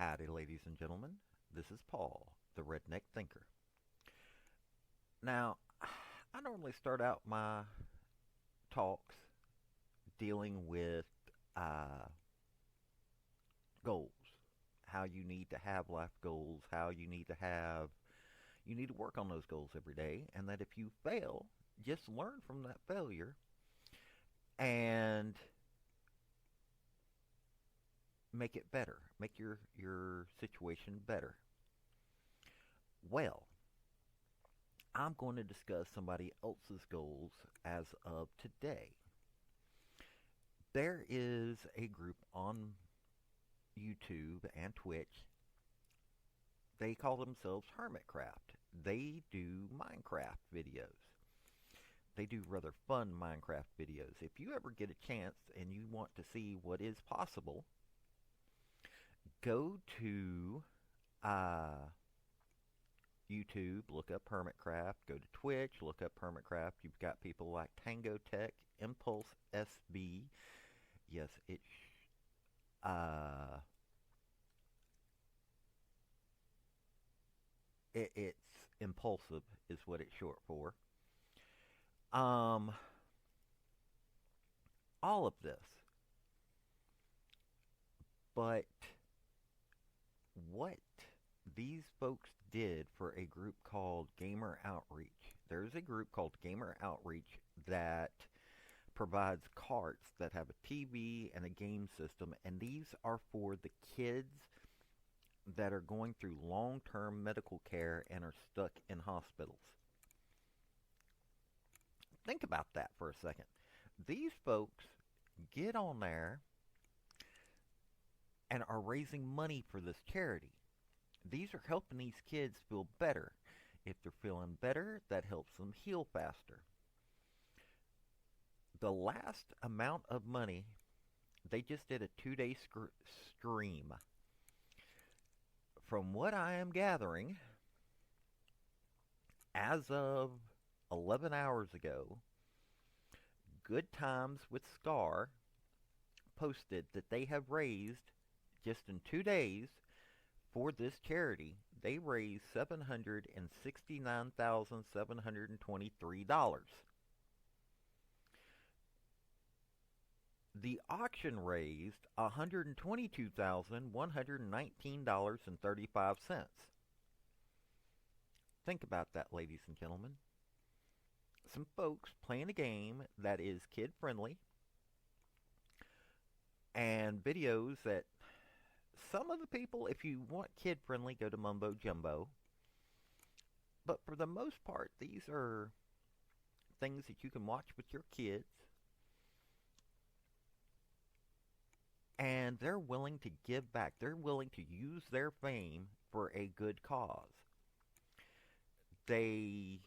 Howdy, ladies and gentlemen. This is Paul, the redneck thinker. Now, I normally start out my talks dealing with uh, goals, how you need to have life goals, how you need to work on those goals every day, and that if you fail, just learn from that failure and make it better, make your situation better. Well, I'm going to discuss somebody else's goals as of today. There is a group on YouTube and Twitch. They call themselves Hermitcraft. They do Minecraft videos. They do rather fun Minecraft videos. If you ever get a chance and you want to see what is possible, go to YouTube, look up Hermitcraft, go to Twitch, look up Hermitcraft. You've got people like Tango Tech, Impulse SB. Yes, uh, it's Impulsive is what it's short for. Um, all of this, but what these folks did for a group called Gamer Outreach. There's a group called Gamer Outreach that provides carts that have a TV and a game system, and these are for the kids that are going through long-term medical care and are stuck in hospitals. Think about that for a second. These folks get on there and are raising money for this charity. These are helping these kids feel better. If they're feeling better, that helps them heal faster. The last amount of money, they just did a 2-day stream. From what I am gathering, as of 11 hours ago, Good Times with Scar posted that they have raised, just in 2 days, for this charity, they raised $769,723. The auction raised $122,119.35. Think about that, ladies and gentlemen. Some folks playing a game that is kid friendly and videos that some of the people, if you want kid friendly, go to Mumbo Jumbo. But for the most part, these are things that you can watch with your kids. And they're willing to give back. They're willing to use their fame for a good cause. They,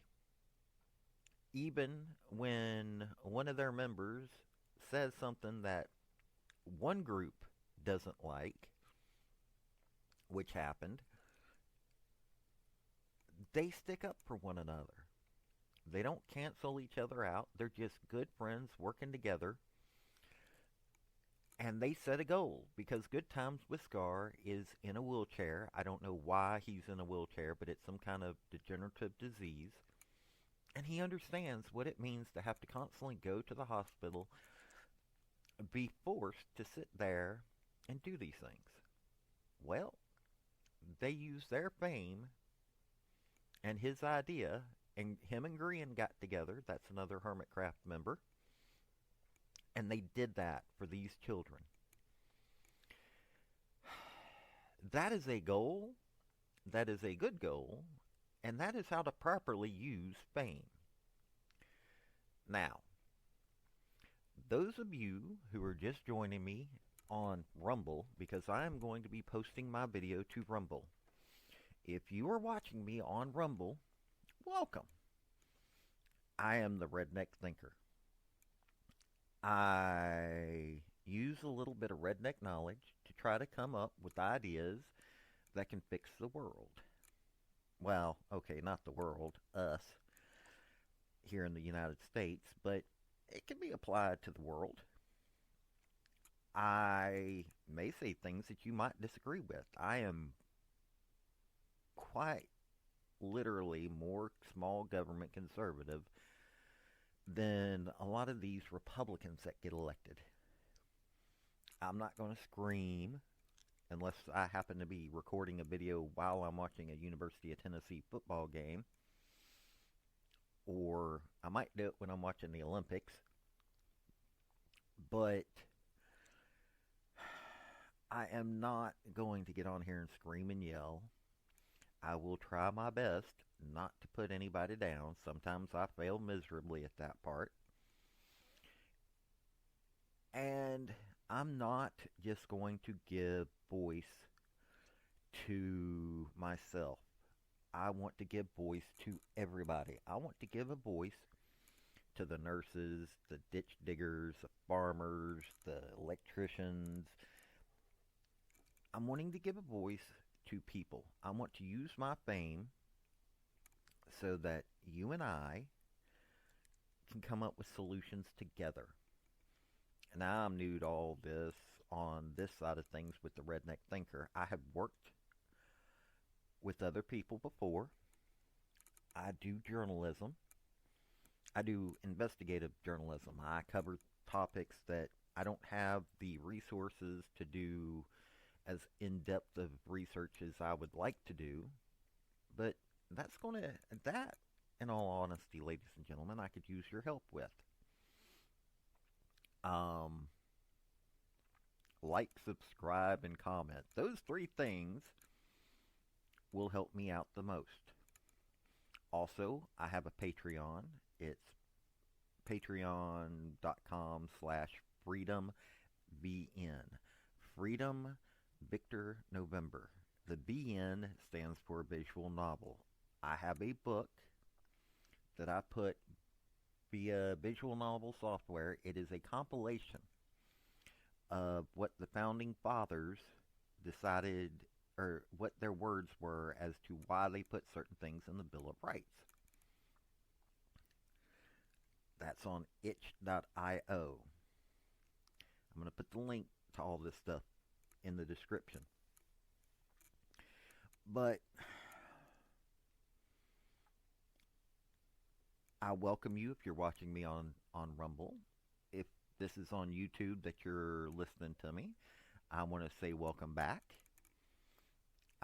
even when one of their members says something that one group doesn't like, which happened, they stick up for one another. They don't cancel each other out. They're just good friends working together. And they set a goal because Good Times with Scar is in a wheelchair. I don't know why he's in a wheelchair, but it's some kind of degenerative disease. And he understands what it means to have to constantly go to the hospital, be forced to sit there and do these things. Well, they used their fame and his idea, and him and Grian got together. That's another Hermitcraft member. And they did that for these children. That is a goal. That is a good goal. And that is how to properly use fame. Now, those of you who are just joining me on Rumble, because I am going to be posting my video to Rumble. If you are watching me on Rumble, welcome. I am the Redneck Thinker. I use a little bit of redneck knowledge to try to come up with ideas that can fix the world. Well, okay, not the world, us, here in the United States, but it can be applied to the world. I may say things that you might disagree with. I am quite literally more small government conservative than a lot of these Republicans that get elected. I'm not going to scream unless I happen to be recording a video while I'm watching a University of Tennessee football game, or I might do it when I'm watching the Olympics, but I am not going to get on here and scream and yell. I will try my best not to put anybody down. Sometimes I fail miserably at that part. And I'm not just going to give voice to myself. I want to give voice to everybody. I want to give a voice to the nurses, the ditch diggers, the farmers, the electricians. I'm wanting to give a voice to people. I want to use my fame so that you and I can come up with solutions together. And I'm new to all this on this side of things with the redneck thinker. I have worked with other people before. I do journalism. I do investigative journalism. I cover topics that I don't have the resources to do as in-depth of research as I would like to do. But that, in all honesty, ladies and gentlemen, I could use your help with. Um, like, subscribe, and comment. Those three things will help me out the most. Also, I have a Patreon. It's patreon.com/freedomvn. Freedom Victor November. The VN stands for visual novel. I have a book that I put via visual novel software. It is a compilation of what the founding fathers decided, or what their words were as to why they put certain things in the Bill of Rights. That's on itch.io. I'm going to put the link to all this stuff in the description. But I welcome you if you're watching me on Rumble. If this is on YouTube that you're listening to me, I want to say welcome back.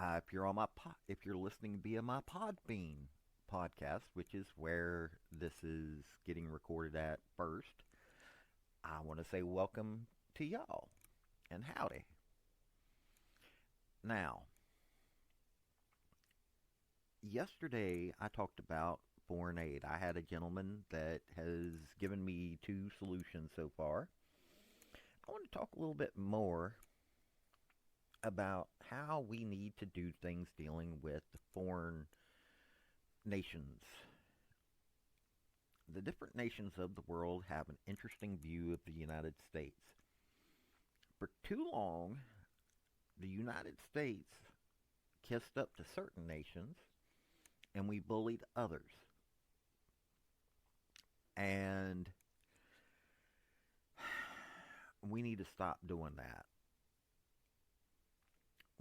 If you're listening via my Podbean podcast, which is where this is getting recorded at first, I want to say welcome to y'all and howdy. Now, yesterday I talked about foreign aid. I had a gentleman that has given me 2 solutions so far. I want to talk a little bit more about how we need to do things dealing with foreign nations. The different nations of the world have an interesting view of the United States. For too long, the United States kissed up to certain nations and we bullied others. And we need to stop doing that.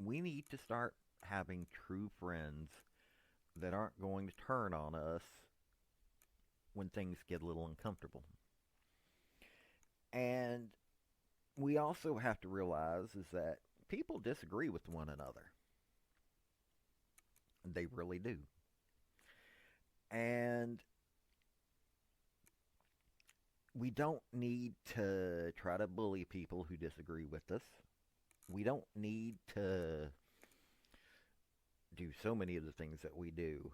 We need to start having true friends that aren't going to turn on us when things get a little uncomfortable. And we also have to realize is that people disagree with one another. They really do. And we don't need to try to bully people who disagree with us. We don't need to do so many of the things that we do.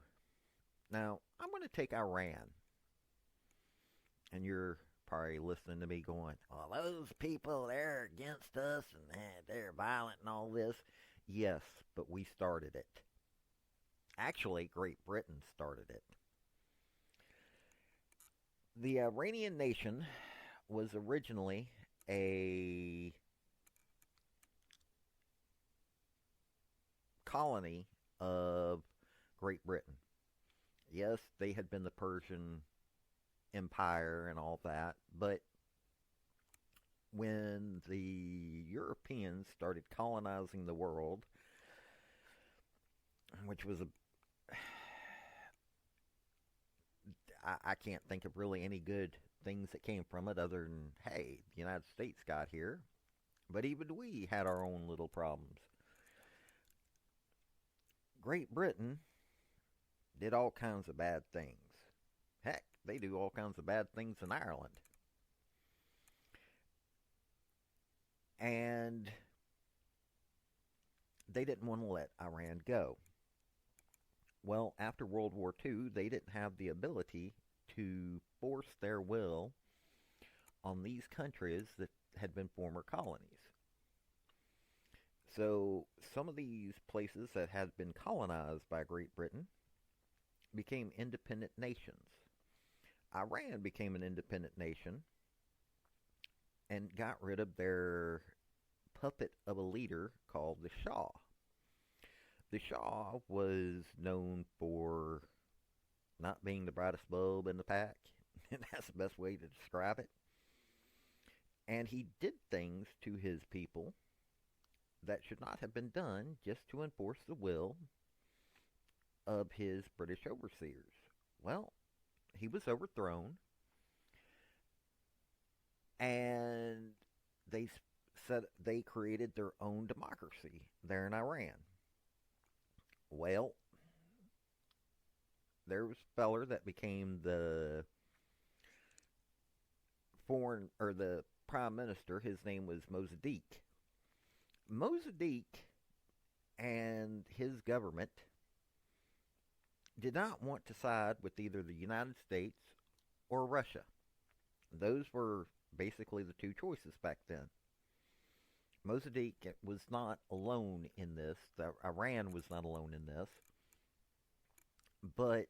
Now, I'm going to take Iran. And you're probably listening to me going, well, those people, they're against us and they're violent and all this. Yes, but we started it. Actually, Great Britain started it. The Iranian nation was originally a colony of Great Britain. Yes, they had been the Persian Empire and all that, but when the Europeans started colonizing the world, which was a I can't think of really any good things that came from it other than, hey, the United States got here, but even we had our own little problems. Great Britain did all kinds of bad things. Heck, they do all kinds of bad things in Ireland. And they didn't want to let Iran go. Well, after World War II, they didn't have the ability to force their will on these countries that had been former colonies. So some of these places that had been colonized by Great Britain became independent nations. Iran became an independent nation and got rid of their puppet of a leader called the Shah. The Shah was known for not being the brightest bulb in the pack. That's the best way to describe it. And he did things to his people that should not have been done just to enforce the will of his British overseers. Well, he was overthrown, and they said they created their own democracy there in Iran. Well, there was a feller that became the foreign or the prime minister. His name was Mossadegh. Mossadegh and his government did not want to side with either the United States or Russia. Those were basically the two choices back then. Mossadegh was not alone in this. Iran was not alone in this. But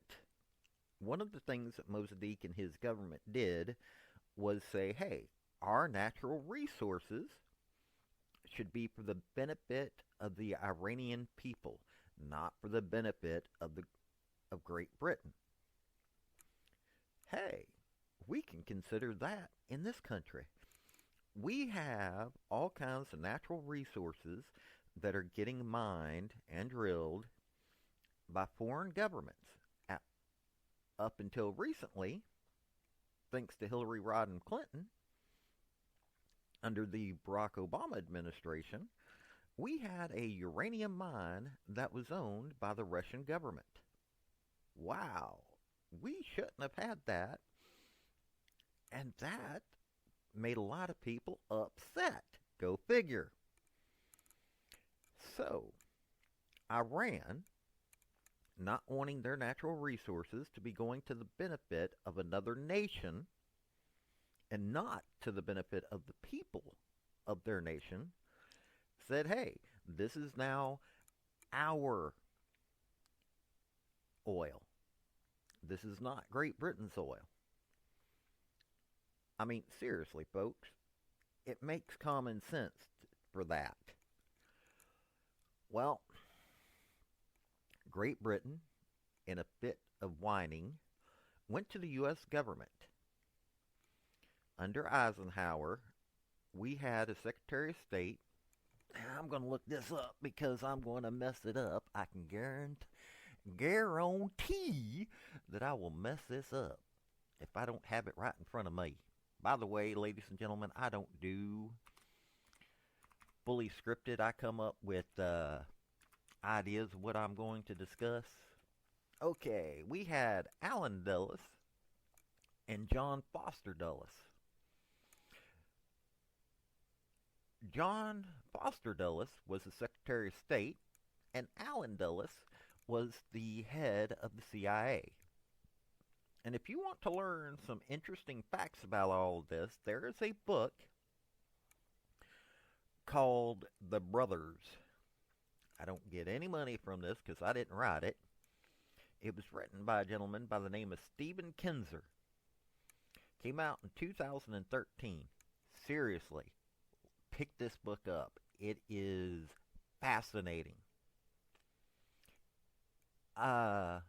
one of the things that Mossadegh and his government did was say, hey, our natural resources should be for the benefit of the Iranian people, not for the benefit of Great Britain. Hey, we can consider that in this country. We have all kinds of natural resources that are getting mined and drilled by foreign governments. Up until recently, thanks to Hillary Rodham Clinton, under the Barack Obama administration, we had a uranium mine that was owned by the Russian government. Wow, we shouldn't have had that. And that made a lot of people upset. Go figure. So, Iran, not wanting their natural resources to be going to the benefit of another nation and not to the benefit of the people of their nation, said, hey, this is now our oil. This is not Great Britain's oil. I mean, seriously, folks, it makes common sense for that. Well, Great Britain, in a fit of whining, went to the U.S. government. Under Eisenhower, we had a Secretary of State. I'm going to look this up because I'm going to mess it up. I can guarantee that I will mess this up if I don't have it right in front of me. By the way, ladies and gentlemen, I don't do fully scripted. I come up with ideas of what I'm going to discuss. Okay, we had Allen Dulles and John Foster Dulles. John Foster Dulles was the Secretary of State, and Allen Dulles was the head of the CIA. And if you want to learn some interesting facts about all of this, there is a book called The Brothers. I don't get any money from this because I didn't write it. It was written by a gentleman by the name of Stephen Kinzer. Came out in 2013. Seriously, pick this book up. It is fascinating. But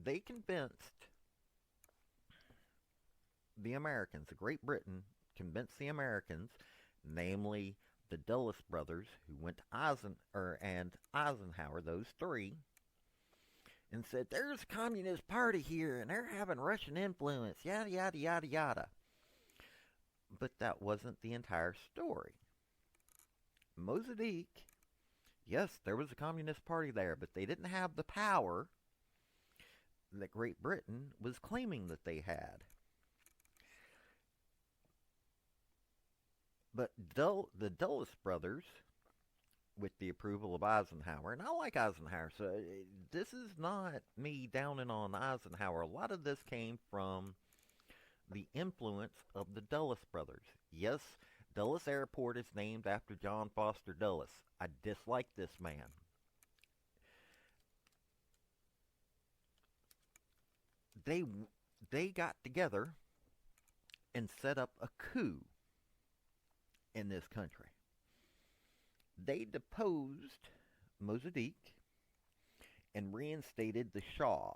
they convinced the Americans, Great Britain, convinced the Americans, namely the Dulles brothers, who went to and Eisenhower, those three, and said, "There's a Communist Party here, and they're having Russian influence, yada, yada, yada, yada." But that wasn't the entire story. Mossadegh, yes, there was a Communist Party there, but they didn't have the power that Great Britain was claiming that they had. But the Dulles brothers, with the approval of Eisenhower, and I like Eisenhower, so this is not me downing on Eisenhower. A lot of this came from the influence of the Dulles brothers. Yes, Dulles Airport is named after John Foster Dulles. I dislike this man. They got together and set up a coup in this country. They deposed Mossadegh and reinstated the Shah.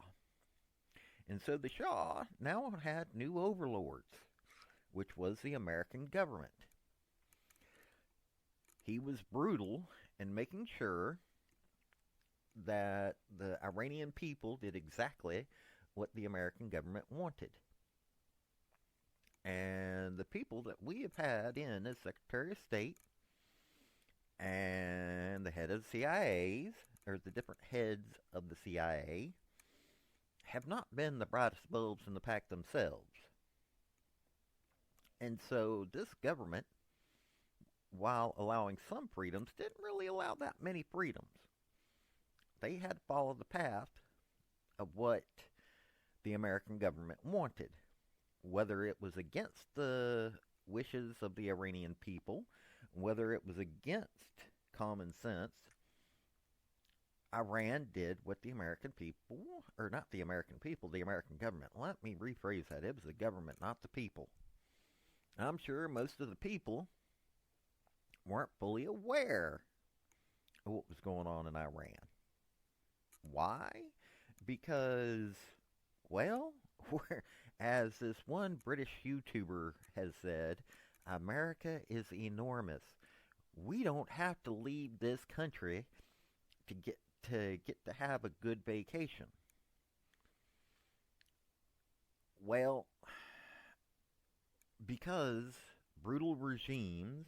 And so the Shah now had new overlords, which was the American government. He was brutal in making sure that the Iranian people did exactly what the American government wanted. And the people that we have had in as Secretary of State and the head of the CIA's, or the different heads of the CIA, have not been the brightest bulbs in the pack themselves. And so this government, while allowing some freedoms, didn't really allow that many freedoms. They had to follow the path of what the American government wanted. Whether it was against the wishes of the Iranian people, whether it was against common sense, Iran did what the American people, or not the American people, the American government. Let me rephrase that. It was the government, not the people. I'm sure most of the people weren't fully aware of what was going on in Iran. Why? Because, well, as this one British YouTuber has said, America is enormous. We don't have to leave this country to get to have a good vacation. Well, because brutal regimes,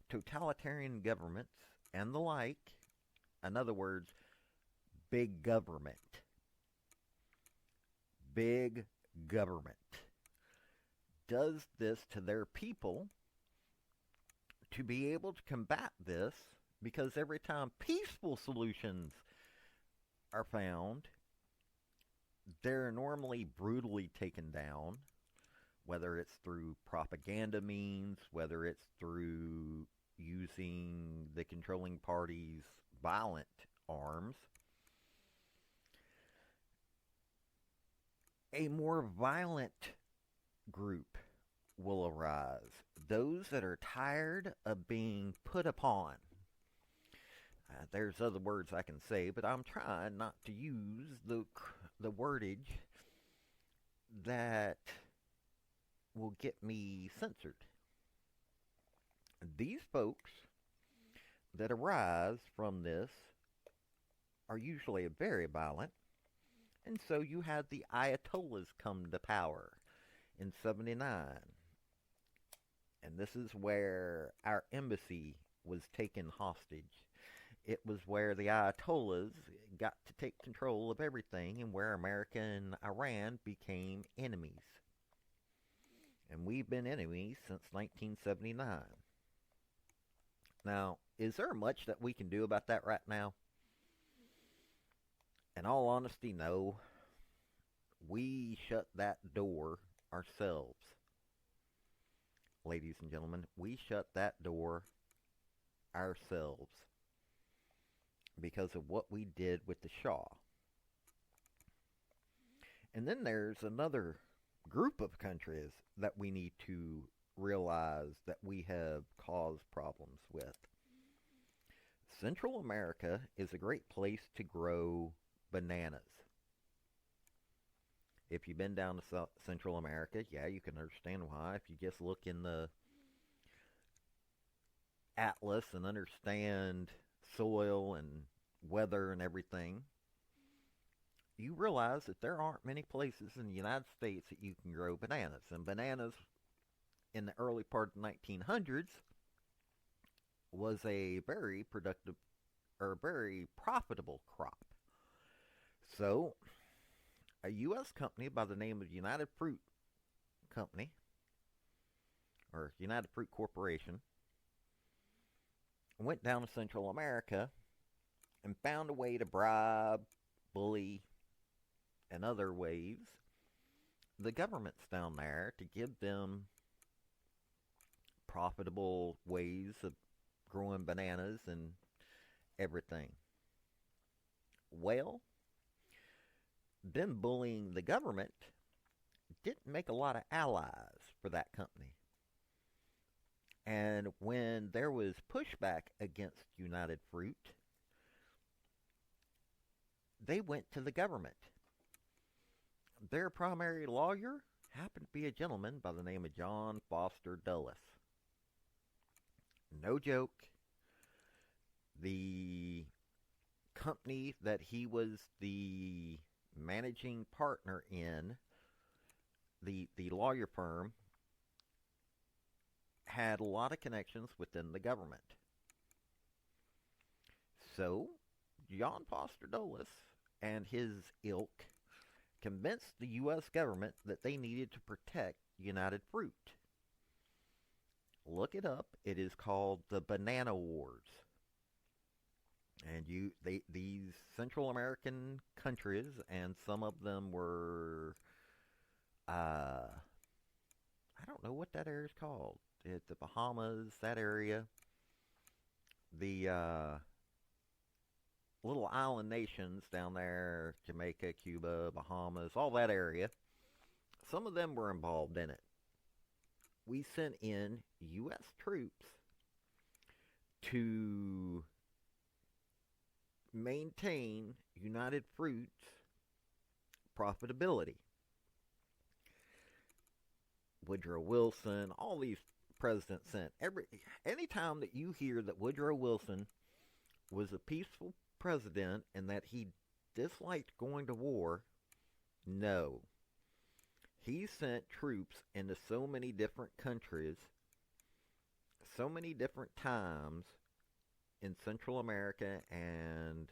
totalitarian governments, and the like, in other words, big government, does this to their people to be able to combat this, because every time peaceful solutions are found, they're normally brutally taken down, whether it's through propaganda means, whether it's through using the controlling party's violent arms. A more violent group will arise. Those that are tired of being put upon. There's other words I can say, but I'm trying not to use the wordage that will get me censored. These folks that arise from this are usually very violent, and so you had the Ayatollahs come to power in 79. And this is where our embassy was taken hostage. It was where the Ayatollahs got to take control of everything, and where America and Iran became enemies. And we've been enemies since 1979. Now, is there much that we can do about that right now? In all honesty, no. We shut that door ourselves. Ladies and gentlemen, we shut that door ourselves because of what we did with the Shah. And then there's another group of countries that we need to realize that we have caused problems with. Central America is a great place to grow bananas. If you've been down to Central America, yeah, you can understand why. If you just look in the atlas and understand soil and weather and everything, you realize that there aren't many places in the United States that you can grow bananas. And bananas in the early part of the 1900s was a very productive or very profitable crop. So, a U.S. company by the name of United Fruit Company or United Fruit Corporation went down to Central America and found a way to bribe, bully, and other ways the governments down there to give them profitable ways of growing bananas and everything. Well, them bullying the government didn't make a lot of allies for that company. And when there was pushback against United Fruit, they went to the government. Their primary lawyer happened to be a gentleman by the name of John Foster Dulles. No joke. The company that he was the managing partner in, the lawyer firm, had a lot of connections within the government. So, John Foster Dulles and his ilk convinced the U.S. government that they needed to protect United Fruit. Look it up. It is called the Banana Wars. And these Central American countries, and some of them were, I don't know what that area is called. It's the Bahamas, that area. The little island nations down there, Jamaica, Cuba, Bahamas, all that area. Some of them were involved in it. We sent in U.S. troops to maintain United Fruit's profitability. Woodrow Wilson, all these presidents sent. Anytime that you hear that Woodrow Wilson was a peaceful president and that he disliked going to war, no. He sent troops into so many different countries, so many different times in Central America and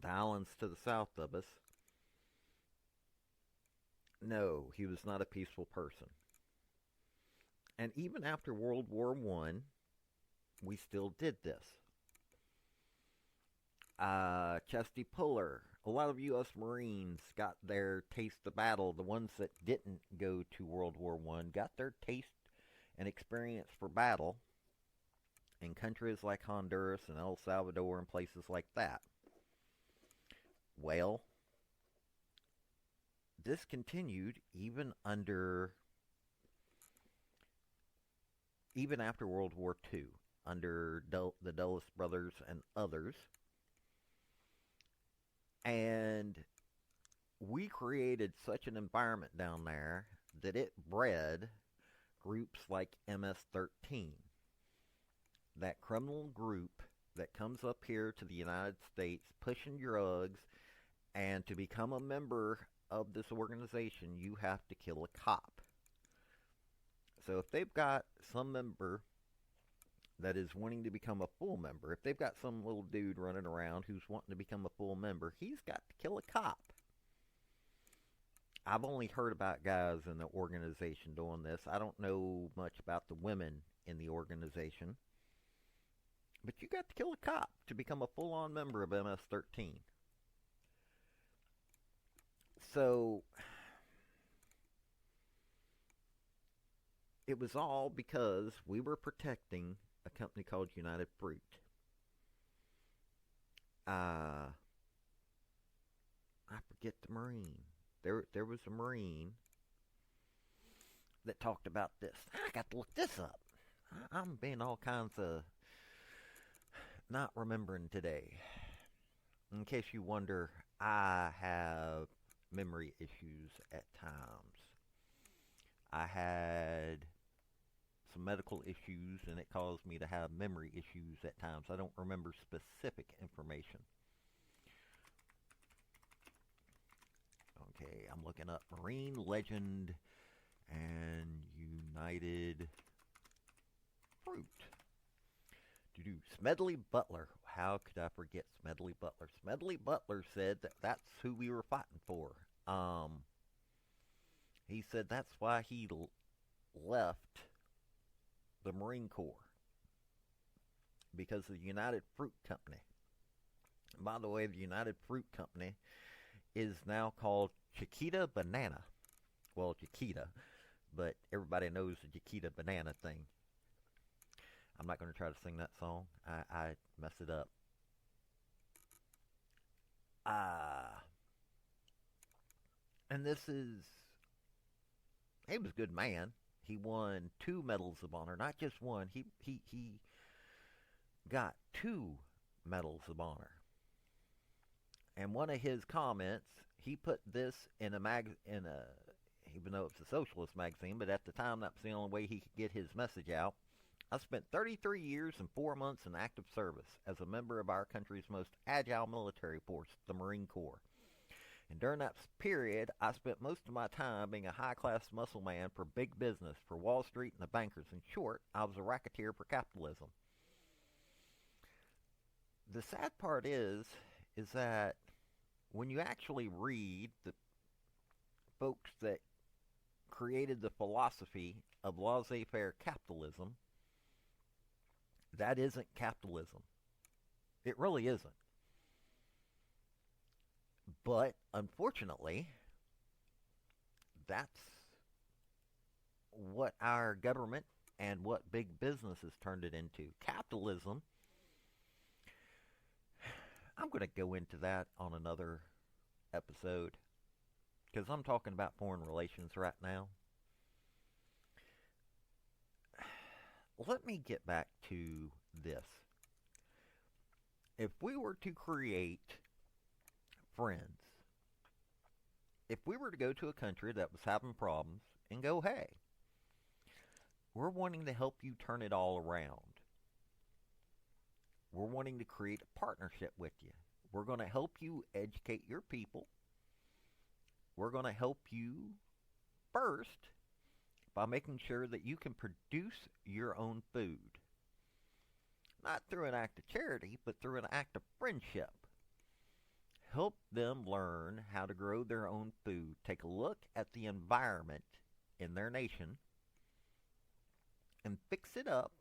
the islands to the south of us. No, he was not a peaceful person. And even after World War I, we still did this. Chesty Puller, a lot of U.S. Marines got their taste of battle. The ones that didn't go to World War I got their taste and experience for battle in countries like Honduras and El Salvador and places like that. Well, this continued even after World War II, under the Dulles brothers and others. And we created such an environment down there that it bred groups like MS-13. That criminal group that comes up here to the United States pushing drugs, and to become a member of this organization, you have to kill a cop. So if they've got some member that is wanting to become a full member, if they've got some little dude running around who's wanting to become a full member, he's got to kill a cop. I've only heard about guys in the organization doing this. I don't know much about the women in the organization. But you got to kill a cop to become a full-on member of MS-13. So, it was all because we were protecting a company called United Fruit. I forget the Marine. There was a Marine that talked about this. I got to look this up. I'm being all kinds of not remembering today. In case you wonder, I have memory issues at times. I had some medical issues, and it caused me to have memory issues at times. I don't remember specific information. Okay, I'm looking up Marine Legend and United Fruit. Smedley Butler. How could I forget Smedley Butler? Smedley Butler said that that's who we were fighting for. He said that's why he left the Marine Corps, because of the United Fruit Company. And by the way, the United Fruit Company is now called Chiquita Banana. Well, Chiquita, but everybody knows the Chiquita Banana thing. I'm not going to try to sing that song. I messed it up. And this is... He was a good man. He won 2 Medals of Honor. Not just one. He got 2 Medals of Honor. And one of his comments, he put this in a even though it's a socialist magazine, but at the time that was the only way he could get his message out. I spent 33 years and 4 months in active service as a member of our country's most agile military force, the Marine Corps. And during that period, I spent most of my time being a high-class muscle man for big business, for Wall Street and the bankers. In short, I was a racketeer for capitalism. The sad part is that when you actually read the folks that created the philosophy of laissez-faire capitalism, that isn't capitalism. It really isn't. But, unfortunately, that's what our government and what big business has turned it into. Capitalism, I'm going to go into that on another episode, because I'm talking about foreign relations right now. Let me get back to this. If we were to create friends, if we were to go to a country that was having problems and go, hey, we're wanting to help you turn it all around. We're wanting to create a partnership with you. We're going to help you educate your people. We're going to help you first by making sure that you can produce your own food. Not through an act of charity, but through an act of friendship. Help them learn how to grow their own food. Take a look at the environment in their nation and fix it up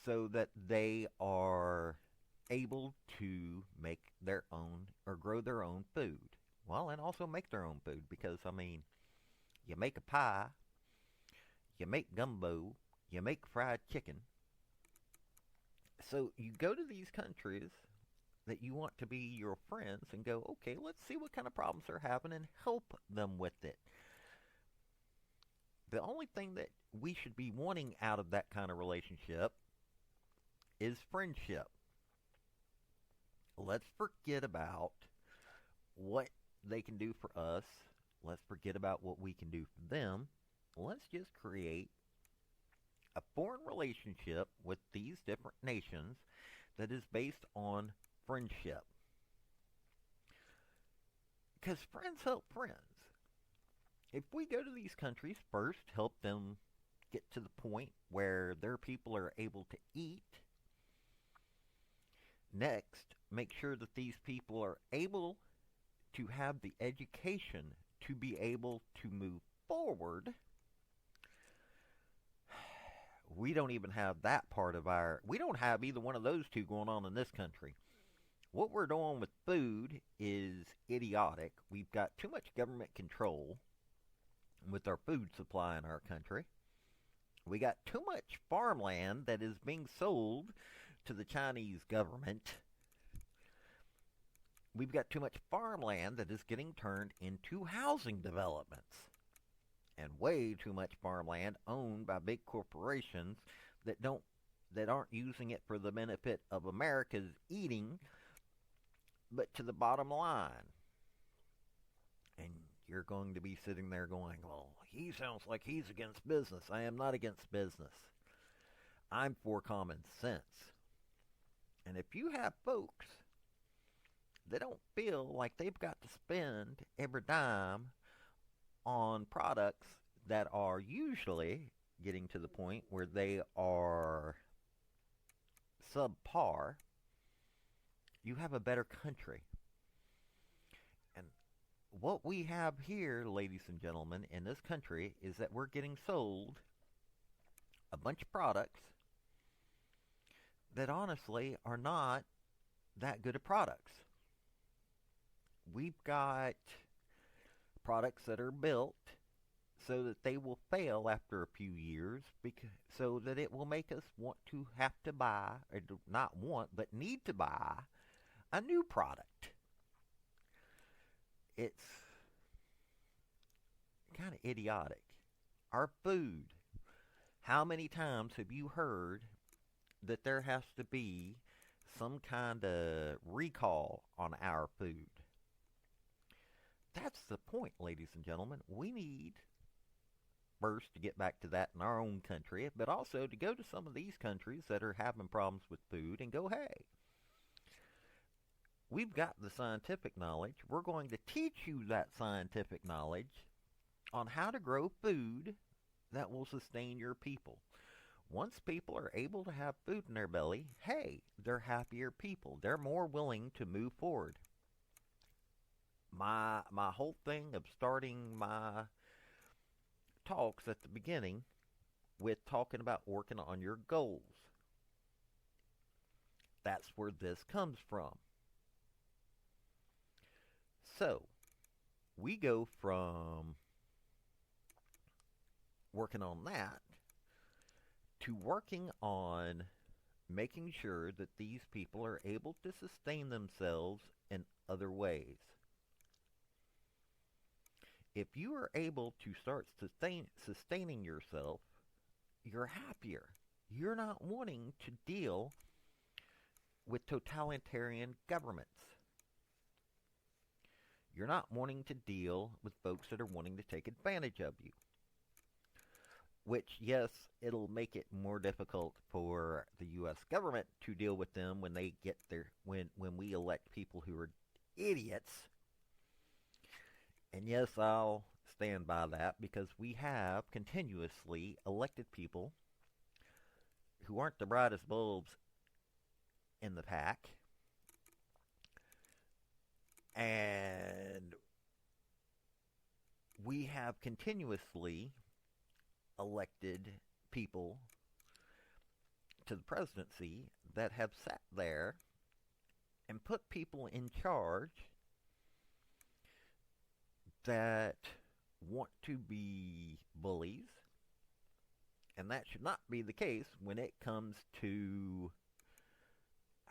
so that they are able to make their own or grow their own food. Well, and also make their own food, because, I mean, you make a pie, you make gumbo, you make fried chicken. So you go to these countries that you want to be your friends and go, okay, let's see what kind of problems they're having and help them with it. The only thing that we should be wanting out of that kind of relationship is friendship. Let's forget about what they can do for us. Let's forget about what we can do for them. Let's just create a foreign relationship with these different nations that is based on friendship. Because friends help friends. If we go to these countries, first help them get to the point where their people are able to eat. Next, make sure that these people are able to have the education to be able to move forward. We don't even have that part of we don't have either one of those two going on in this country. What we're doing with food is idiotic. We've got too much government control with our food supply in our country. We got too much farmland that is being sold to the Chinese government. We've got too much farmland that is getting turned into housing developments. And way too much farmland owned by big corporations that aren't using it for the benefit of America's eating, but to the bottom line. you're going to be sitting there going, well, he sounds like he's against business. I am not against business. I'm for common sense. And if you have folks that don't feel like they've got to spend every dime on products that are usually getting to the point where they are subpar, you have a better country. And what we have here, ladies and gentlemen, in this country is that we're getting sold a bunch of products that honestly are not that good of products. We've got products that are built so that they will fail after a few years, so that it will make us want to have to buy, or not want, but need to buy a new product. It's kind of idiotic. Our food. How many times have you heard that there has to be some kind of recall on our food? That's the point, ladies and gentlemen. We need, first, to get back to that in our own country, but also to go to some of these countries that are having problems with food and go, hey, we've got the scientific knowledge. We're going to teach you that scientific knowledge on how to grow food that will sustain your people. Once people are able to have food in their belly, hey, they're happier people. They're more willing to move forward. My whole thing of starting my talks at the beginning with talking about working on your goals. That's where this comes from. So, we go from working on that to working on making sure that these people are able to sustain themselves in other ways. If you are able to start sustaining yourself, you're happier. You're not wanting to deal with totalitarian governments. You're not wanting to deal with folks that are wanting to take advantage of you. Which, yes, it'll make it more difficult for the U.S. government to deal with them when they get their when we elect people who are idiots. And yes, I'll stand by that, because we have continuously elected people who aren't the brightest bulbs in the pack. And we have continuously elected people to the presidency that have sat there and put people in charge that want to be bullies, and that should not be the case when it comes to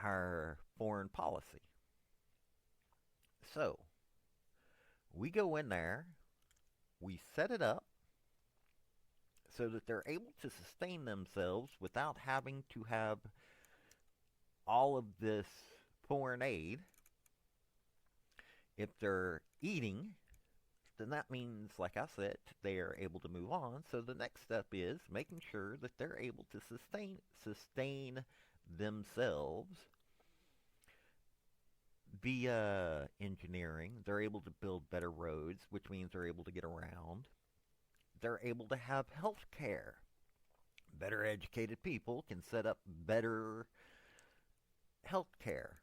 our foreign policy. So, we go in there, we set it up so that they're able to sustain themselves without having to have all of this foreign aid. If they're eating, then that means, like I said, they are able to move on. So the next step is making sure that they're able to sustain themselves via engineering. They're able to build better roads, which means they're able to get around. They're able to have health care. Better educated people can set up better health care.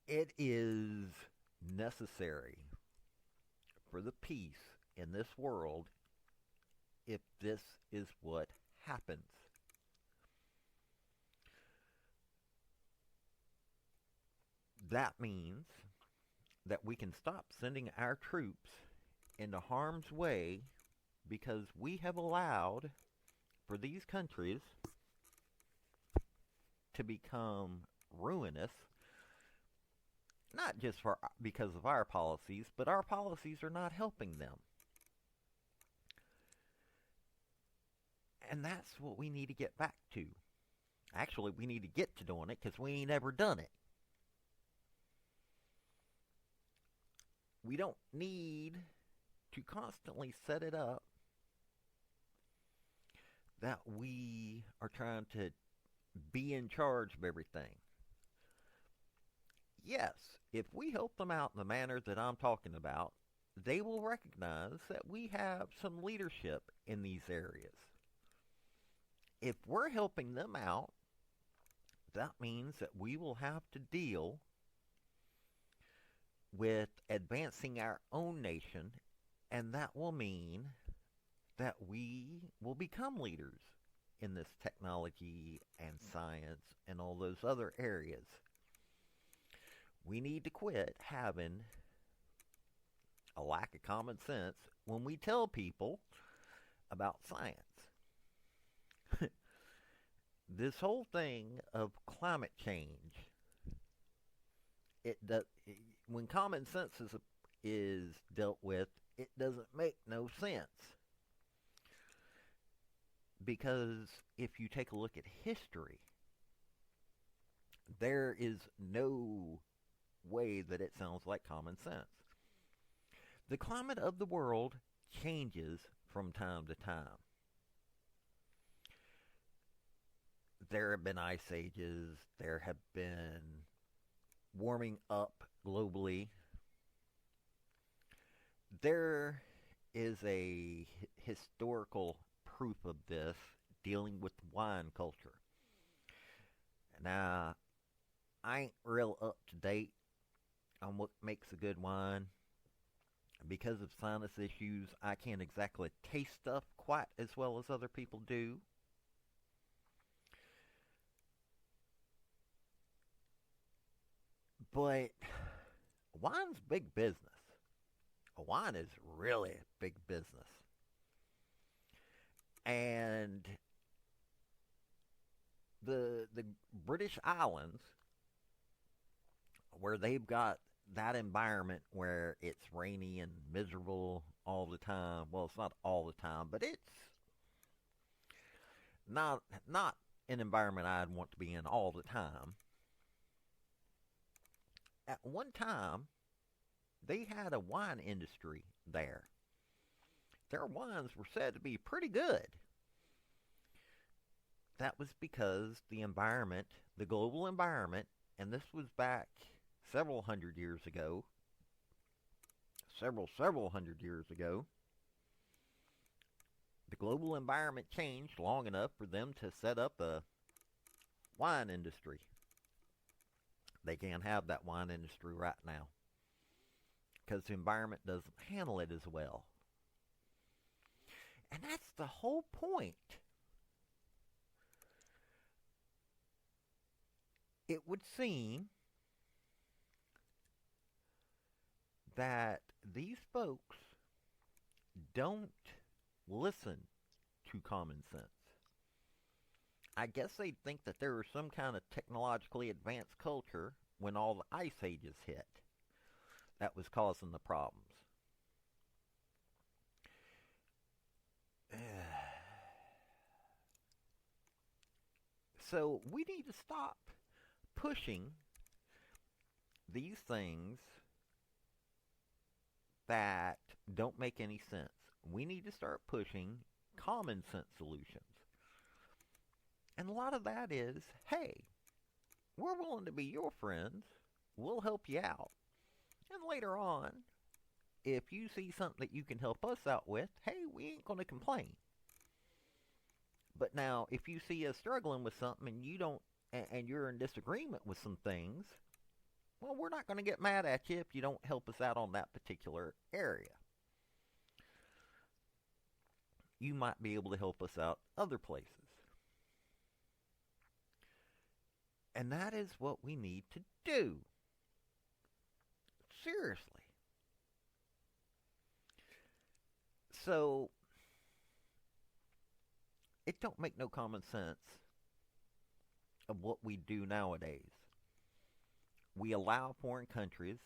It is necessary for the peace in this world if this is what happens. That means that we can stop sending our troops into harm's way because we have allowed for these countries to become ruinous, not just because of our policies, but our policies are not helping them. And that's what we need to get back to. Actually, we need to get to doing it because we ain't ever done it. We don't need to constantly set it up that we are trying to be in charge of everything. Yes, if we help them out in the manner that I'm talking about, they will recognize that we have some leadership in these areas. If we're helping them out, that means that we will have to deal with advancing our own nation, and that will mean that we will become leaders in this technology and science and all those other areas. We need to quit having a lack of common sense when we tell people about science. This whole thing of climate change, it does, when common sense is dealt with, it doesn't make no sense. Because if you take a look at history, there is no way that it sounds like common sense. The climate of the world changes from time to time. There have been ice ages, there have been warming up globally. There is a historical proof of this dealing with wine culture. Now, I ain't real up to date on what makes a good wine. Because of sinus issues, I can't exactly taste stuff quite as well as other people do. But wine's big business. Wine is really big business. And the British Islands, where they've got that environment where it's rainy and miserable all the time. Well, it's not all the time, but it's not an environment I'd want to be in all the time. At one time, they had a wine industry there. Their wines were said to be pretty good. That was because the environment, the global environment, and this was back several hundred years ago, several hundred years ago, the global environment changed long enough for them to set up a wine industry. They can't have that wine industry right now because the environment doesn't handle it as well. And that's the whole point. It would seem that these folks don't listen to common sense. I guess they'd think that there was some kind of technologically advanced culture when all the ice ages hit that was causing the problems. So we need to stop pushing these things that don't make any sense. We need to start pushing common sense solutions. And a lot of that is, hey, we're willing to be your friends. We'll help you out. And later on, if you see something that you can help us out with, hey, we ain't going to complain. But now, if you see us struggling with something and you don't, and you're in disagreement with some things, well, we're not going to get mad at you if you don't help us out on that particular area. You might be able to help us out other places. And that is what we need to do. Seriously. So, it don't make no common sense of what we do nowadays. We allow foreign countries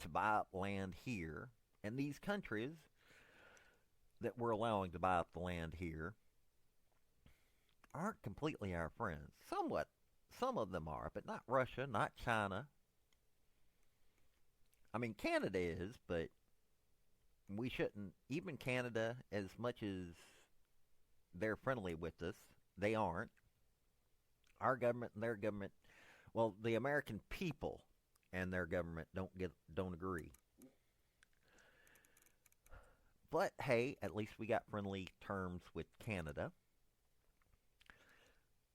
to buy up land here, and these countries that we're allowing to buy up the land here aren't completely our friends. Somewhat, some of them are, but not Russia, not China. I mean, Canada is, but we shouldn't. Even Canada, as much as they're friendly with us, they aren't. Our government and their government, well, the American people and their government don't agree. But hey, at least we got friendly terms with Canada.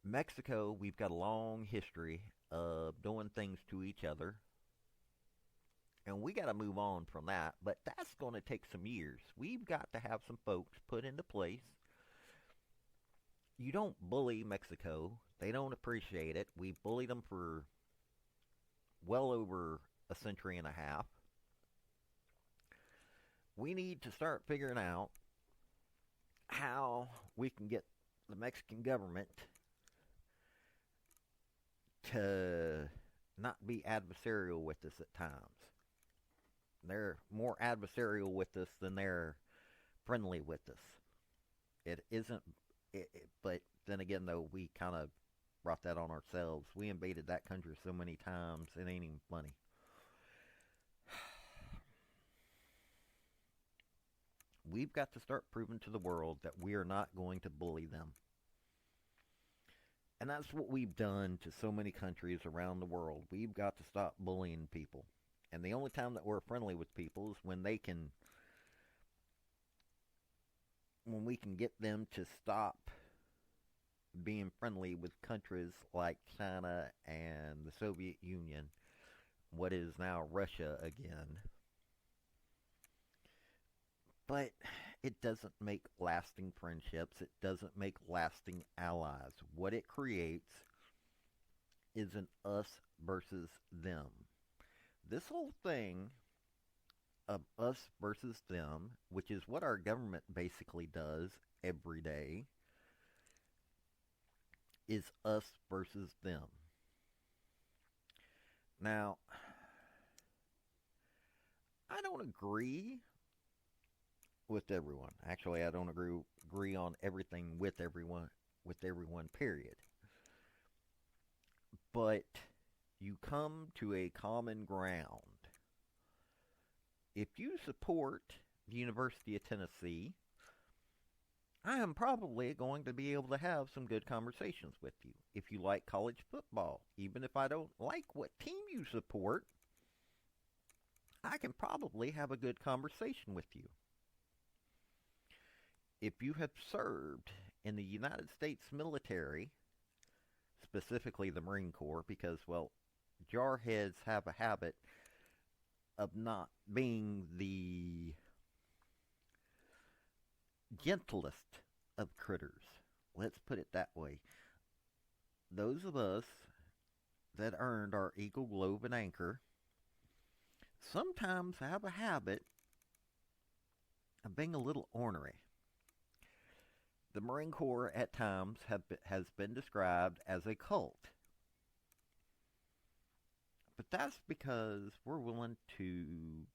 Mexico, we've got a long history of doing things to each other, and we got to move on from that. But that's going to take some years. We've got to have some folks put into place. You don't bully Mexico. They don't appreciate it. We bullied them for well over a century and a half. We need to start figuring out how we can get the Mexican government to not be adversarial with us at times. They're more adversarial with us than they're friendly with us. It isn't, but then again, though, we kind of brought that on ourselves. We invaded that country so many times, it ain't even funny. We've got to start proving to the world that we are not going to bully them. And that's what we've done to so many countries around the world. We've got to stop bullying people. And the only time that we're friendly with people is when we can get them to stop being friendly with countries like China and the Soviet Union, what is now Russia again. But it doesn't make lasting friendships. It doesn't make lasting allies. What it creates is an us versus them. This whole thing of us versus them, which is what our government basically does every day, is us versus them. Now, I don't agree with everyone. Actually, I don't agree on everything with everyone, period. But you come to a common ground. If you support the University of Tennessee, I am probably going to be able to have some good conversations with you. If you like college football, even if I don't like what team you support, I can probably have a good conversation with you. If you have served in the United States military, specifically the Marine Corps, because, well, jarheads have a habit of not being the gentlest of critters. Let's put it that way. Those of us that earned our Eagle, Globe, and Anchor sometimes have a habit of being a little ornery. The Marine Corps at times has been described as a cult. But that's because we're willing to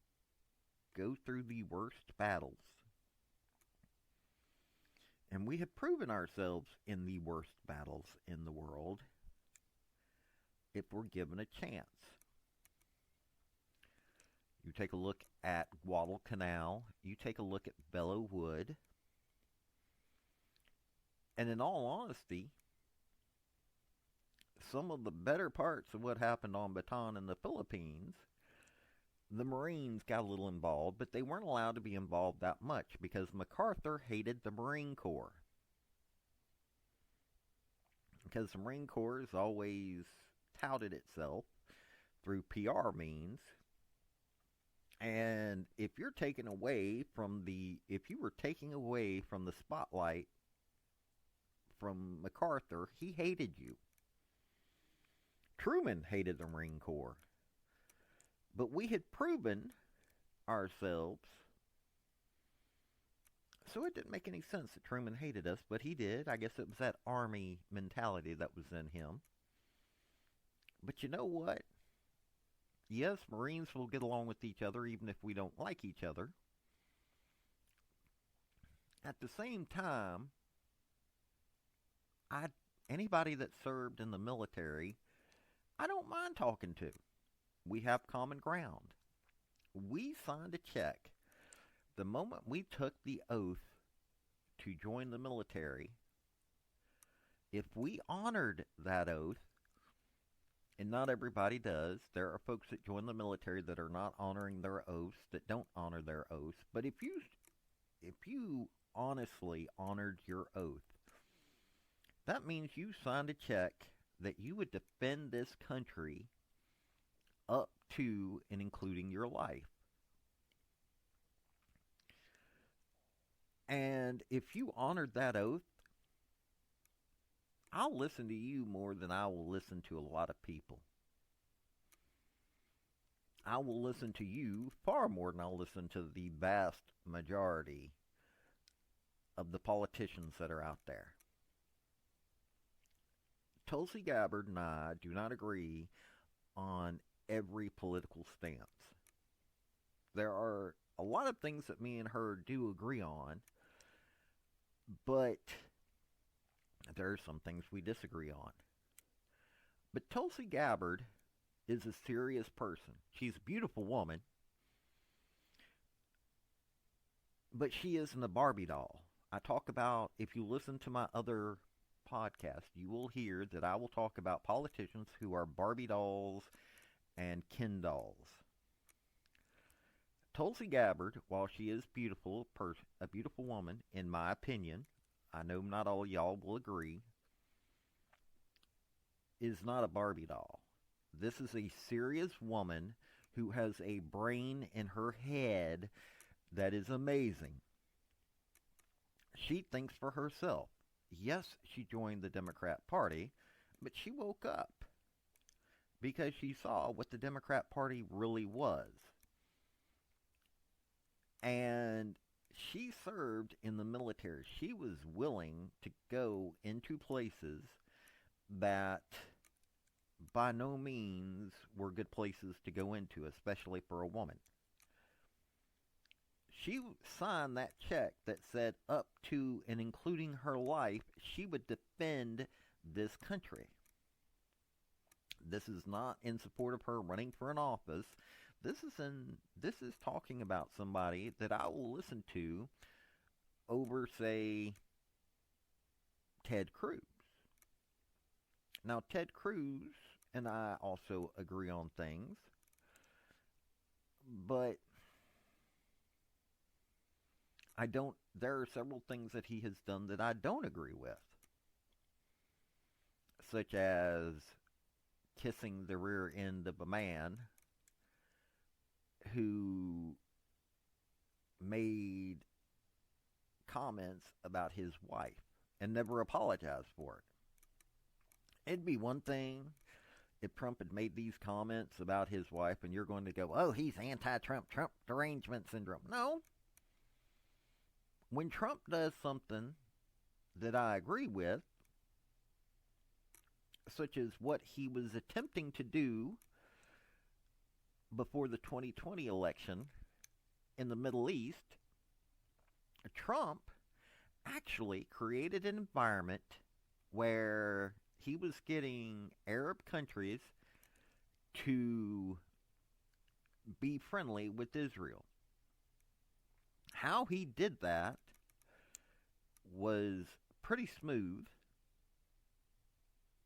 go through the worst battles. And we have proven ourselves in the worst battles in the world if we're given a chance. You take a look at Guadalcanal. You take a look at Belleau Wood. And in all honesty, some of the better parts of what happened on Bataan in the Philippines, the Marines got a little involved, but they weren't allowed to be involved that much because MacArthur hated the Marine Corps. Because the Marine Corps has always touted itself through PR means. And if you were taking away from the spotlight from MacArthur, he hated you. Truman hated the Marine Corps. But we had proven ourselves, so it didn't make any sense that Truman hated us, but he did. I guess it was that Army mentality that was in him. But you know what? Yes, Marines will get along with each other even if we don't like each other. At the same time, I anybody that served in the military, I don't mind talking to. We have common ground. We signed a check. The moment we took the oath to join the military, if we honored that oath, and not everybody does, there are folks that join the military that are not honoring their oaths, that don't honor their oaths. But if you honestly honored your oath, that means you signed a check that you would defend this country up to and including your life. And if you honored that oath, I'll listen to you more than I will listen to a lot of people. I will listen to you far more than I'll listen to the vast majority of the politicians that are out there. Tulsi Gabbard and I do not agree on every political stance. There are a lot of things that me and her do agree on, but there are some things we disagree on. But Tulsi Gabbard is a serious person. She's a beautiful woman, but she isn't a Barbie doll. I talk about, if you listen to my other podcast, you will hear that I will talk about politicians who are Barbie dolls and Ken dolls. Tulsi Gabbard, while she is a beautiful woman, in my opinion, I know not all y'all will agree, is not a Barbie doll. This is a serious woman who has a brain in her head that is amazing. She thinks for herself. Yes, she joined the Democrat Party, but she woke up because she saw what the Democrat Party really was. And she served in the military. She was willing to go into places that by no means were good places to go into, especially for a woman. She signed that check that said up to and including her life, she would defend this country. This is not in support of her running for an office. This is talking about somebody that I will listen to over, say, Ted Cruz. Now, Ted Cruz and I also agree on things, but there are several things that he has done that I don't agree with, such as kissing the rear end of a man who made comments about his wife and never apologized for it. It'd be one thing if Trump had made these comments about his wife and you're going to go, oh, he's anti-Trump, Trump derangement syndrome. No. When Trump does something that I agree with, such as what he was attempting to do before the 2020 election in the Middle East, Trump actually created an environment where he was getting Arab countries to be friendly with Israel. How he did that was pretty smooth,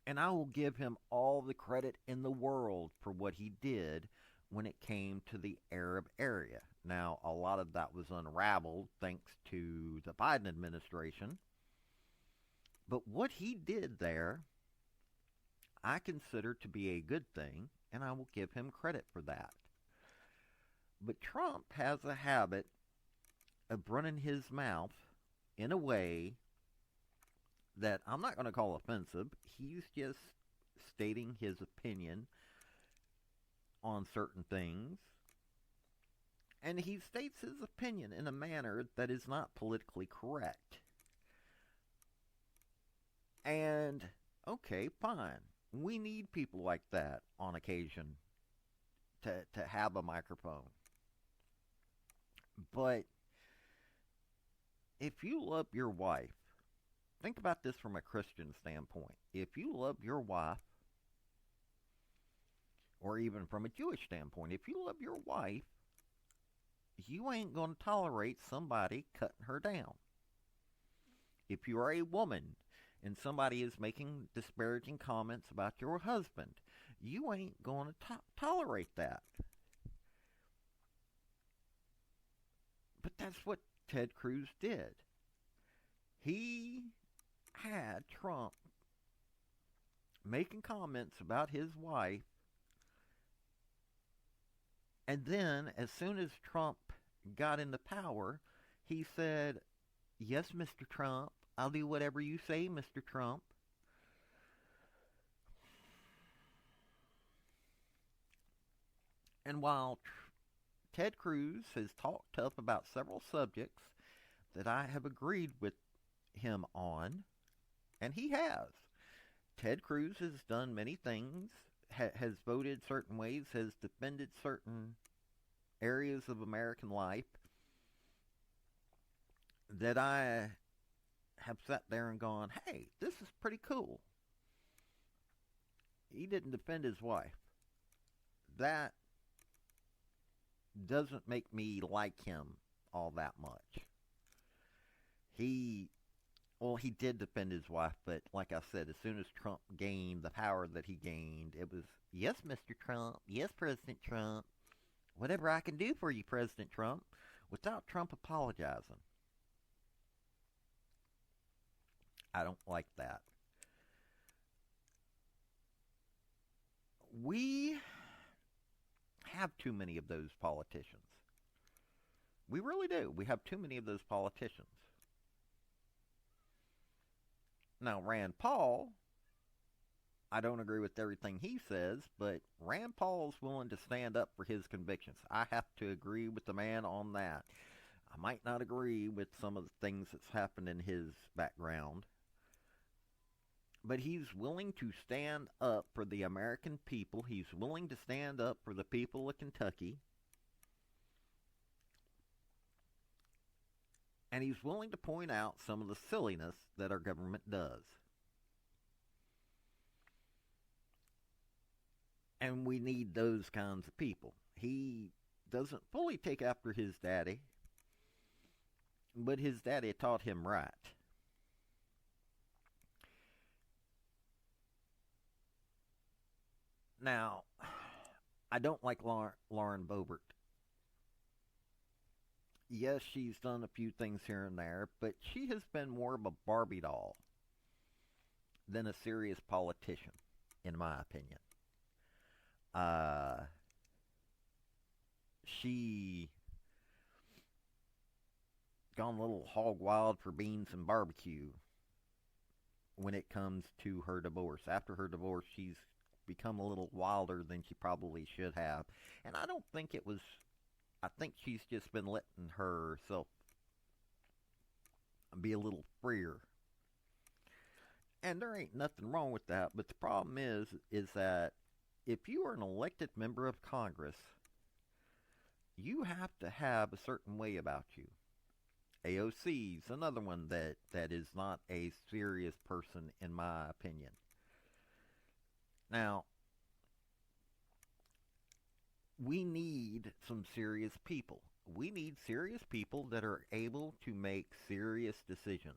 and I will give him all the credit in the world for what he did when it came to the Arab area. Now, a lot of that was unraveled thanks to the Biden administration, but what he did there, I consider to be a good thing, and I will give him credit for that. But Trump has a habit of running his mouth in a way that I'm not going to call offensive. He's just stating his opinion on certain things. And he states his opinion in a manner that is not politically correct. And, okay, fine. We need people like that on occasion to have a microphone. But if you love your wife think about this from a Christian standpoint. If you love your wife, or even from a Jewish standpoint, if you love your wife, you ain't going to tolerate somebody cutting her down. If you are a woman and somebody is making disparaging comments about your husband, you ain't going to tolerate that. But that's what Ted Cruz did. He had Trump making comments about his wife, and then as soon as Trump got into power, he said, "Yes, Mr. Trump, I'll do whatever you say, Mr. Trump." And while Ted Cruz has talked tough about several subjects that I have agreed with him on, and he has. Ted Cruz has done many things, has voted certain ways, has defended certain areas of American life that I have sat there and gone, hey, this is pretty cool. He didn't defend his wife. That doesn't make me like him all that much. He did defend his wife, but like I said, as soon as Trump gained the power that he gained, it was, yes, Mr. Trump, yes, President Trump, whatever I can do for you, President Trump, without Trump apologizing. I don't like that. We have too many of those politicians. We really do. We have too many of those politicians. Now, Rand Paul, I don't agree with everything he says, but Rand Paul's willing to stand up for his convictions. I have to agree with the man on that. I might not agree with some of the things that's happened in his background, but he's willing to stand up for the American people. He's willing to stand up for the people of Kentucky. And he's willing to point out some of the silliness that our government does. And we need those kinds of people. He doesn't fully take after his daddy, but his daddy taught him right. Now, I don't like Lauren Boebert. Yes, she's done a few things here and there, but she has been more of a Barbie doll than a serious politician, in my opinion. She gone a little hog wild for beans and barbecue when it comes to her divorce. After her divorce, she's become a little wilder than she probably should have. And I don't think it was, I think she's just been letting herself be a little freer. And there ain't nothing wrong with that, but the problem is that if you are an elected member of Congress, you have to have a certain way about you. AOC's another one that is not a serious person, in my opinion. Now, we need some serious people. We need serious people that are able to make serious decisions.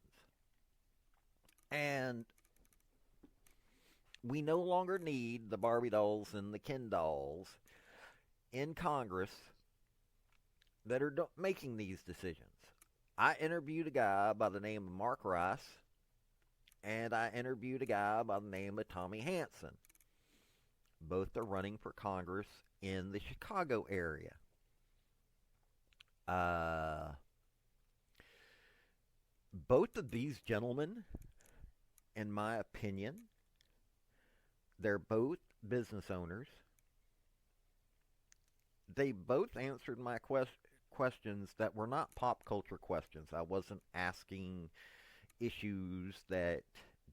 And we no longer need the Barbie dolls and the Ken dolls in Congress that are making these decisions. I interviewed a guy by the name of Mark Rice, and I interviewed a guy by the name of Tommy Hansen. Both are running for Congress in the Chicago area. Both of these gentlemen, in my opinion, they're both business owners. They both answered my questions that were not pop culture questions. I wasn't asking issues that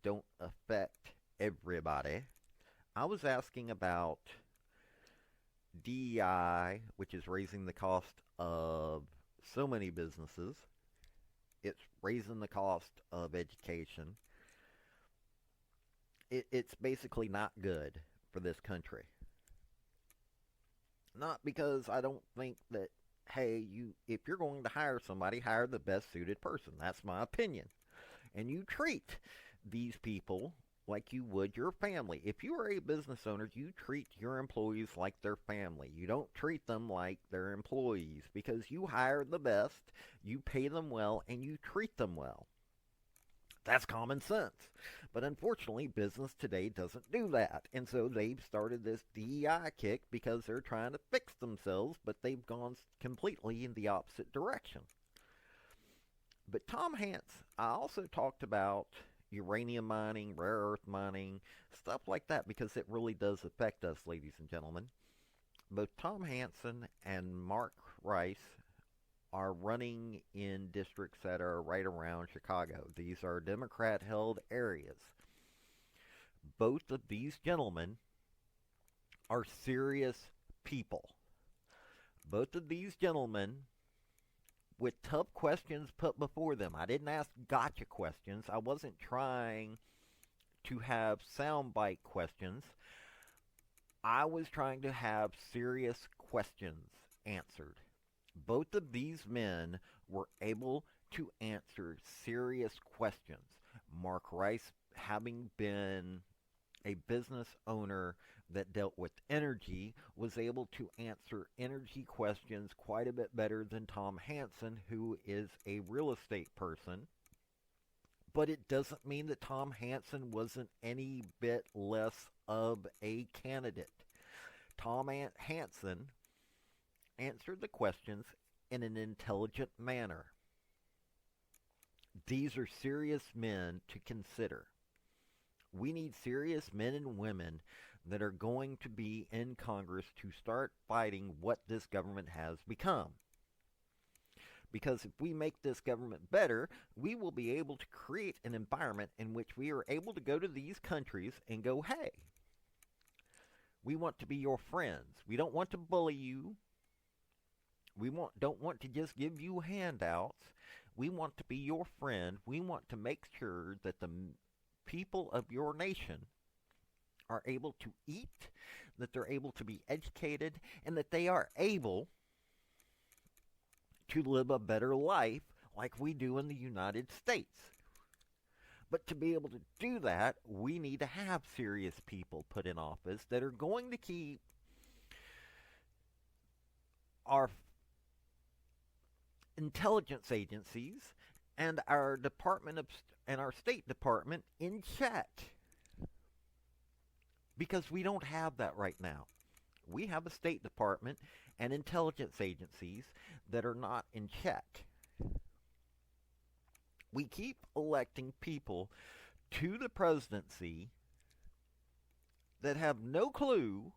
don't affect everybody. I was asking about DEI, which is raising the cost of so many businesses, It's raising the cost of education. It's basically not good for this country. Not because I don't think that, hey, if you're going to hire somebody, hire the best suited person. That's my opinion. And you treat these people like you would your family. If you are a business owner, you treat your employees like their family. You don't treat them like their employees because you hire the best, you pay them well, and you treat them well. That's common sense. But unfortunately, business today doesn't do that. And so they've started this DEI kick because they're trying to fix themselves, but they've gone completely in the opposite direction. But Tom Hanks, I also talked about uranium mining, rare earth mining, stuff like that, because it really does affect us, ladies and gentlemen. Both Tom Hansen and Mark Rice are running in districts that are right around Chicago. These are Democrat held areas. Both of these gentlemen are serious people. Both of these gentlemen, with tough questions put before them. I didn't ask gotcha questions. I wasn't trying to have soundbite questions. I was trying to have serious questions answered. Both of these men were able to answer serious questions. Mark Rice, having been a business owner that dealt with energy, was able to answer energy questions quite a bit better than Tom Hansen, who is a real estate person. But it doesn't mean that Tom Hansen wasn't any bit less of a candidate. Tom Hansen answered the questions in an intelligent manner. These are serious men to consider. We need serious men and women that are going to be in Congress to start fighting what this government has become. Because if we make this government better, we will be able to create an environment in which we are able to go to these countries and go, hey, we want to be your friends. We don't want to bully you. Don't want to just give you handouts. We want to be your friend. We want to make sure that the people of your nation are able to eat, that they're able to be educated, and that they are able to live a better life like we do in the United States. But to be able to do that, we need to have serious people put in office that are going to keep our intelligence agencies and our State Department in check. Because we don't have that right now. We have a State Department and intelligence agencies that are not in check. We keep electing people to the presidency that have no clue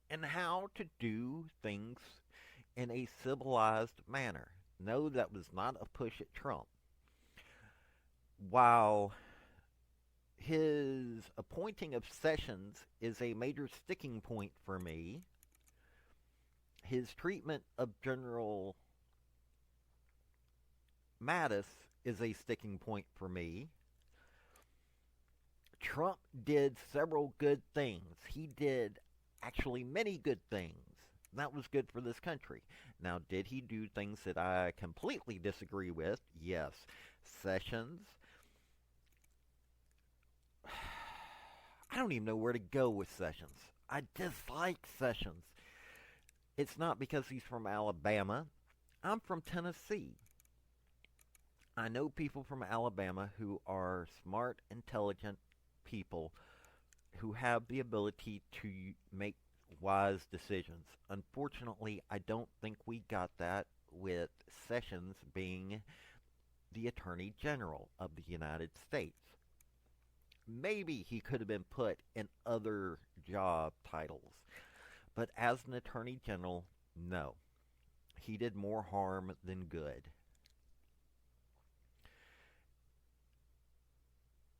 in how to do things in a civilized manner. No, that was not a push at Trump. While his appointing of Sessions is a major sticking point for me, his treatment of General Mattis is a sticking point for me. Trump did several good things. He did actually many good things. That was good for this country. Now, did he do things that I completely disagree with? Yes. Sessions. I don't even know where to go with Sessions. I dislike Sessions. It's not because he's from Alabama. I'm from Tennessee. I know people from Alabama who are smart, intelligent people who have the ability to make wise decisions. Unfortunately, I don't think we got that with Sessions being the Attorney General of the United States. Maybe he could have been put in other job titles, but as an Attorney General, no. He did more harm than good.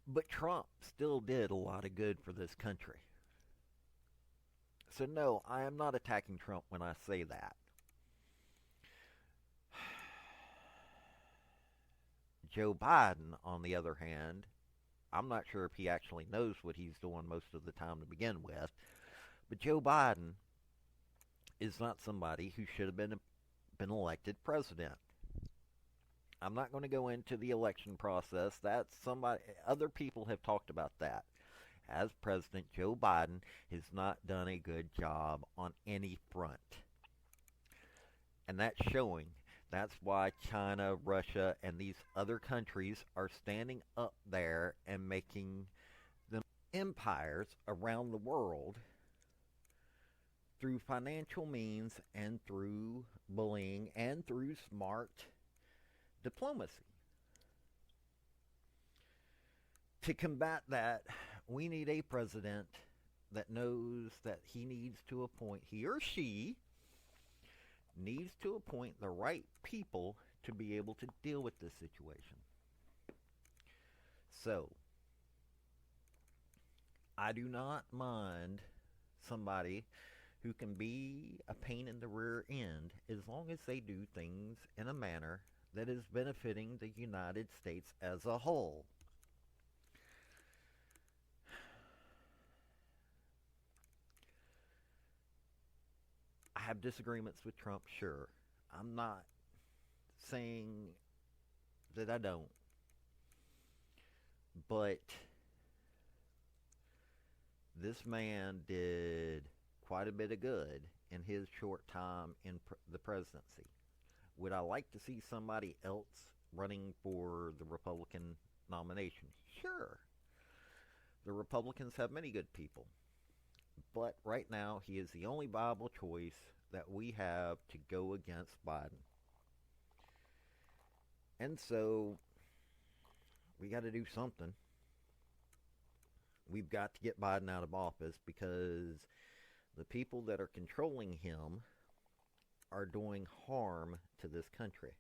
But Trump still did a lot of good for this country. So no, I am not attacking Trump when I say that. Joe Biden, on the other hand, I'm not sure if he actually knows what he's doing most of the time to begin with, but Joe Biden is not somebody who should have been elected president. I'm not going to go into the election process. That's somebody, other people have talked about that. As president, Joe Biden has not done a good job on any front. And that's showing. That's why China, Russia, and these other countries are standing up there and making them empires around the world through financial means and through bullying and through smart diplomacy. To combat that, we need a president that knows that he or she needs to appoint the right people to be able to deal with this situation. So, I do not mind somebody who can be a pain in the rear end as long as they do things in a manner that is benefiting the United States as a whole. I have disagreements with Trump, sure. I'm not saying that I don't. But this man did quite a bit of good in his short time in the presidency. Would I like to see somebody else running for the Republican nomination? Sure. The Republicans have many good people. But right now, he is the only viable choice that we have to go against Biden. And so, we got to do something. We've got to get Biden out of office because the people that are controlling him are doing harm to this country.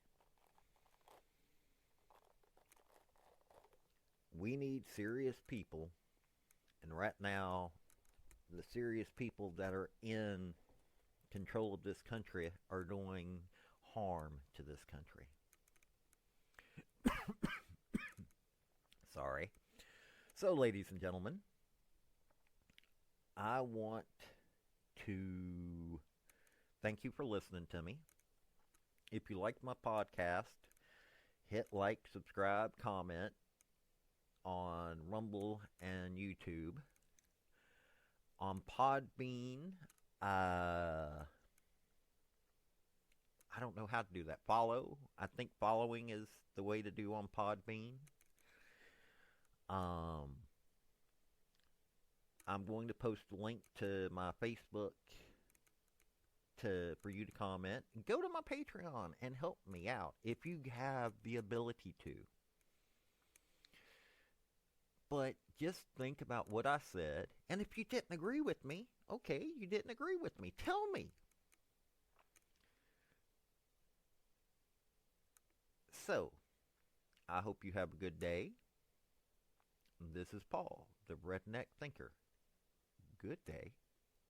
We need serious people, and right now, the serious people that are in control of this country are doing harm to this country. Sorry. So, ladies and gentlemen, I want to thank you for listening to me. If you liked my podcast, hit like, subscribe, comment on Rumble and YouTube. On Podbean, I don't know how to do that. Follow. I think following is the way to do on Podbean. I'm going to post a link to my Facebook for you to comment. Go to my Patreon and help me out if you have the ability to. But just think about what I said, and if you didn't agree with me, okay, you didn't agree with me. Tell me. So, I hope you have a good day. This is Paul, the redneck thinker. Good day.